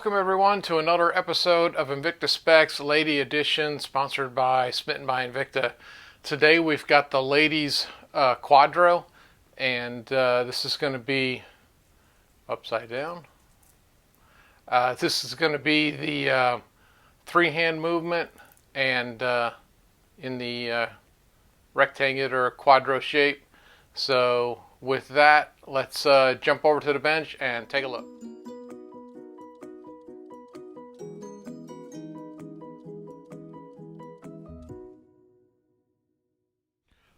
Welcome everyone to another episode of Invicta Specs Lady Edition, sponsored by Smitten by Invicta. Today we've got the ladies Quadro, and this is going to be upside down. This is going to be the three-hand movement, and in the rectangular Quadro shape. So with that, let's jump over to the bench and take a look.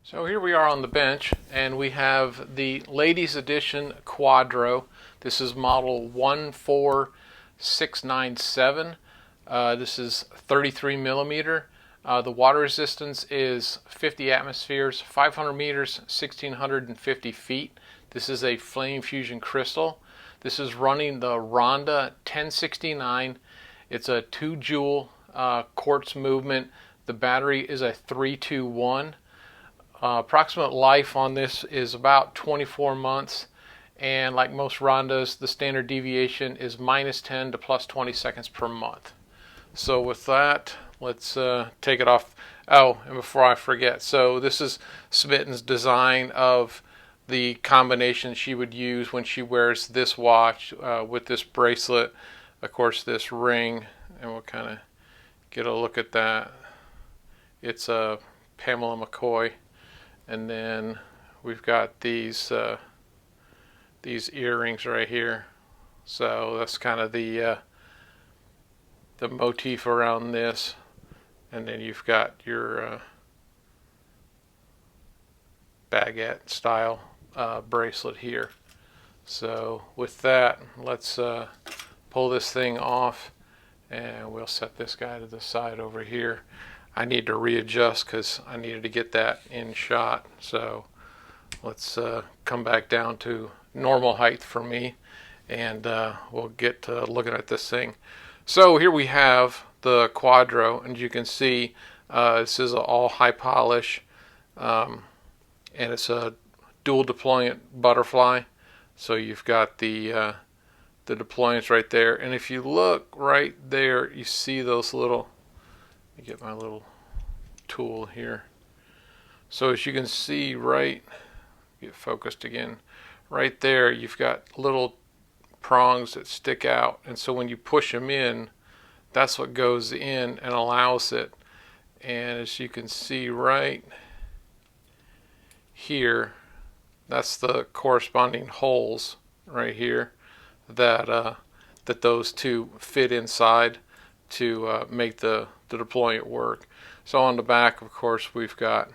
So here we are on the bench, and we have the Ladies Edition Quadro. This is model 14697. This is 33 millimeter. The water resistance is 50 atmospheres, 500 meters, 1650 feet. This is a flame fusion crystal. This is running the Ronda 1069. It's a 2 joule quartz movement. The battery is a 321. Approximate life on this is about 24 months, and like most Rondas, the standard deviation is -10 to +20 seconds per month. So with that, let's take it off. Oh, and before I forget, so this is Smitten's design of the combination she would use when she wears this watch with this bracelet, of course this ring, and we'll kind of get a look at that. It's a Pamela McCoy. And then we've got these earrings right here. So that's kind of the motif around this. And then you've got your baguette style bracelet here. So with that, let's pull this thing off, and we'll set this guy to the side over here. I need to readjust because I needed to get that in shot. So let's come back down to normal height for me, and we'll get to looking at this thing. So here we have the Quadro, and you can see this is all high polish, and it's a dual deployant butterfly. So you've got the deployants right there, and if you look right there, you see those little. Let me get my little tool here. So as you can see, right, get focused again, right there you've got little prongs that stick out, and so when you push them in, that's what goes in and allows it. And as you can see right here, that's the corresponding holes right here that that those two fit inside to make the deployant work. So on the back, of course, we've got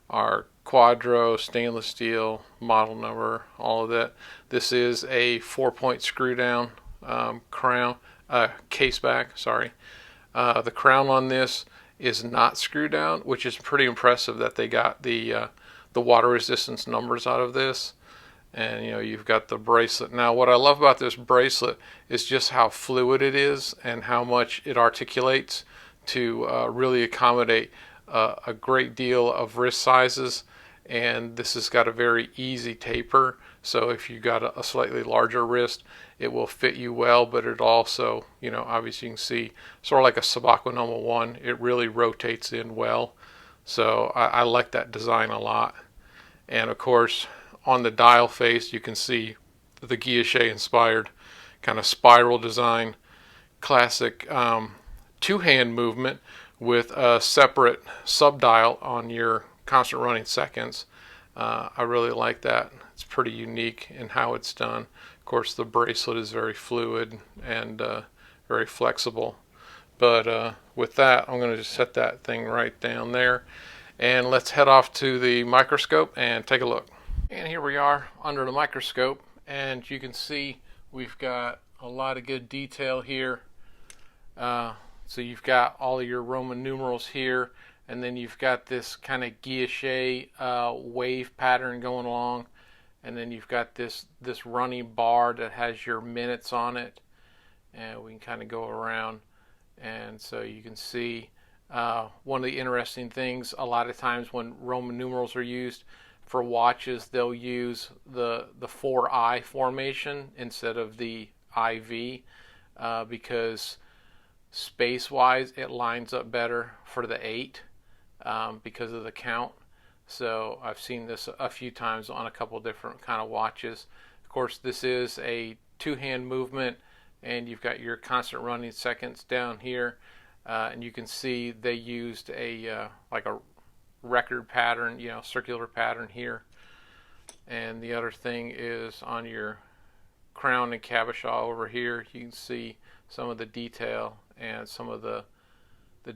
our Quadro stainless steel model number, all of that. This is a 4-point screw down crown, case back, sorry. The crown on this is not screw down, which is pretty impressive that they got the water resistance numbers out of this. And you know, you've got the bracelet. Now what I love about this bracelet is just how fluid it is and how much it articulates to really accommodate a great deal of wrist sizes. And this has got a very easy taper, so if you got a slightly larger wrist, it will fit you well. But it also, you know, obviously you can see sort of like a SHOPHQ number 1, it really rotates in well. So I like that design a lot. And of course, on the dial face, you can see the guilloche inspired kind of spiral design, classic two-hand movement with a separate sub-dial on your constant running seconds. I really like that. It's pretty unique in how it's done. Of course, the bracelet is very fluid and very flexible. But with that, I'm going to just set that thing right down there. And let's head off to the microscope and take a look. And here we are under the microscope, and you can see we've got a lot of good detail here. So you've got all of your Roman numerals here, and then you've got this kind of guilloche wave pattern going along, and then you've got this running bar that has your minutes on it, and we can kind of go around. And so you can see one of the interesting things, a lot of times when Roman numerals are used for watches, they'll use the 4I formation instead of the IV. because space-wise it lines up better for the 8 because of the count. So I've seen this a few times on a couple different kind of watches. Of course, this is a 2-hand movement, and you've got your constant running seconds down here, and you can see they used a like a record pattern, circular pattern here. And the other thing is on your crown and cabochon over here, you can see some of the detail and some of the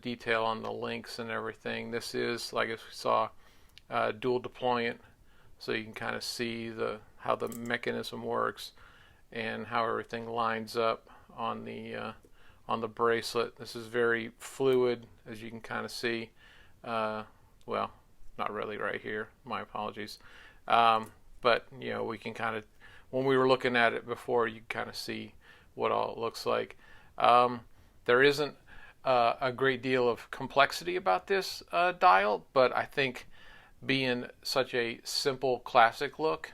detail on the links and everything. This is, like as we saw, dual deployant, so you can kind of see how the mechanism works and how everything lines up on the bracelet. This is very fluid, as you can kind of see. Well, not really right here, my apologies, but we can kind of, when we were looking at it before, you kind of see what all it looks like. There isn't a great deal of complexity about this dial, but I think being such a simple classic look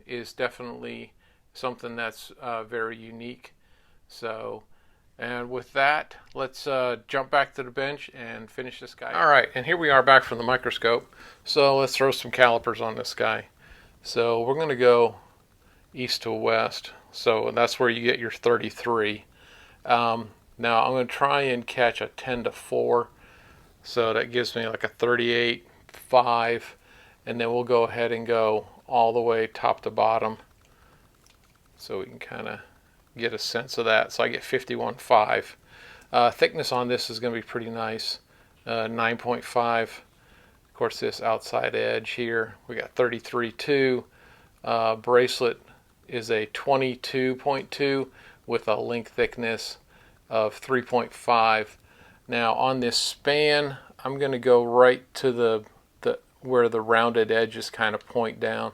is definitely something that's very unique. So, and with that, let's jump back to the bench and finish this guy. All right, and here we are back from the microscope. So let's throw some calipers on this guy. So we're going to go east to west. So that's where you get your 33. Now I'm going to try and catch a 10-4. So that gives me like a 38.5. And then we'll go ahead and go all the way top to bottom, so we can kind of get a sense of that. So I get 51.5. Thickness on this is going to be pretty nice, 9.5. Of course, this outside edge here, we got 33.2. Bracelet is a 22.2 with a link thickness of 3.5. Now on this span, I'm going to go right to the where the rounded edges kind of point down.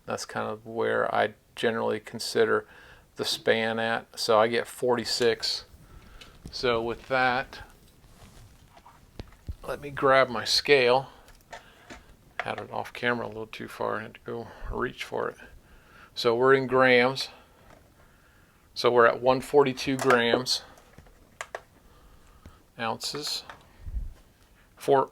That's kind of where I generally consider the span at. So I get 46. So with that, let me grab my scale. Had it off camera a little too far. I had to go reach for it. So we're in grams. So we're at 142 grams, ounces, for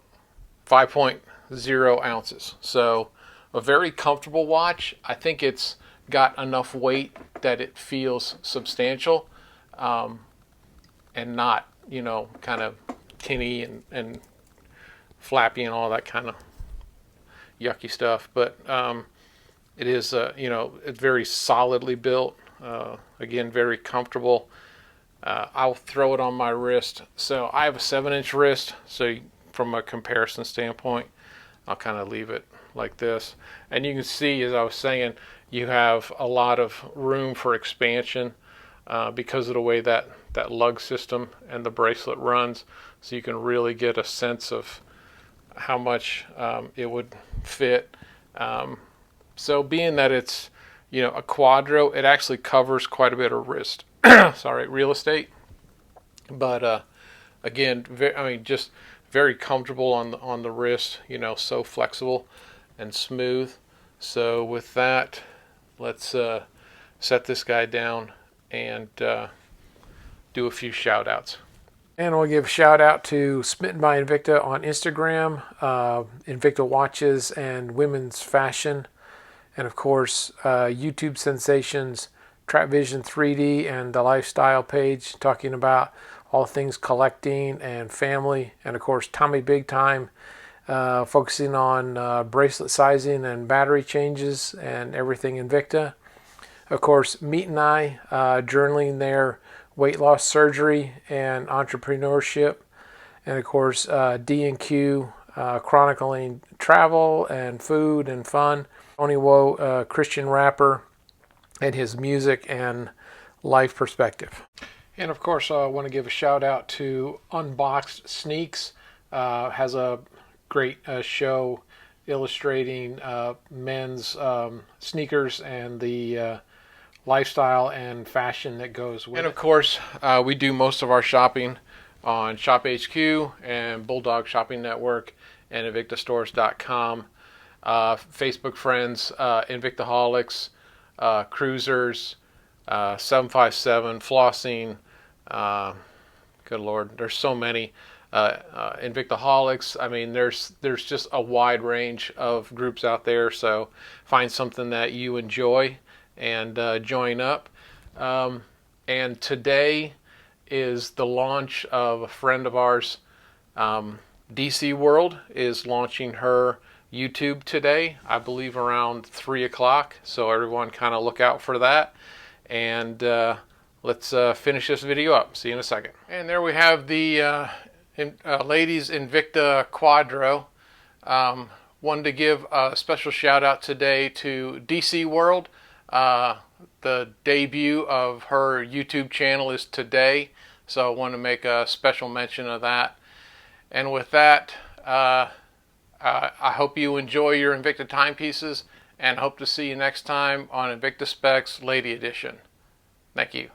5.0 ounces. So a very comfortable watch. I think it's got enough weight that it feels substantial, and not, kind of tinny and flappy and all that kind of yucky stuff. But it is, it's very solidly built. Again, very comfortable. I'll throw it on my wrist. So I have a 7-inch wrist. So from a comparison standpoint, I'll kind of leave it like this. And you can see, as I was saying, you have a lot of room for expansion because of the way that lug system and the bracelet runs. So you can really get a sense of how much it would fit. So being that it's, a Quadro, it actually covers quite a bit of wrist, real estate. But again, just very comfortable on the wrist, so flexible and smooth. So with that, let's set this guy down and do a few shout outs. And we'll give a shout out to Smitten by Invicta on Instagram, Invicta Watches and Women's Fashion, and of course YouTube sensations Trap Vision 3D and the Lifestyle page talking about all things collecting and family, and of course Tommy Big Time focusing on bracelet sizing and battery changes and everything Invicta. Of course, Meat and I journaling their weight loss surgery and entrepreneurship, and of course D&Q chronicling travel and food and fun. Tony Woe, Christian rapper, and his music and life perspective. And of course, I want to give a shout out to Unboxed Sneaks. Has a great show illustrating men's sneakers and the lifestyle and fashion that goes with it. And of course, we do most of our shopping on SHOPHQ and BULLDOG Shopping Network and InvictaStores.com. Facebook friends, Invictaholics, Cruisers, 757, Flossing, Good Lord, there's so many. Invictaholics. I mean, there's just a wide range of groups out there. So find something that you enjoy and join up. And today is the launch of a friend of ours. DC World is launching her YouTube today, I believe around 3 o'clock. So everyone kind of look out for that. And let's finish this video up. See you in a second. And there we have the ladies Invicta Quadro. Wanted to give a special shout out today to DC World. The debut of her YouTube channel is today, so I want to make a special mention of that. And with that, I hope you enjoy your Invicta timepieces, and hope to see you next time on Invicta Specs Lady Edition. Thank you.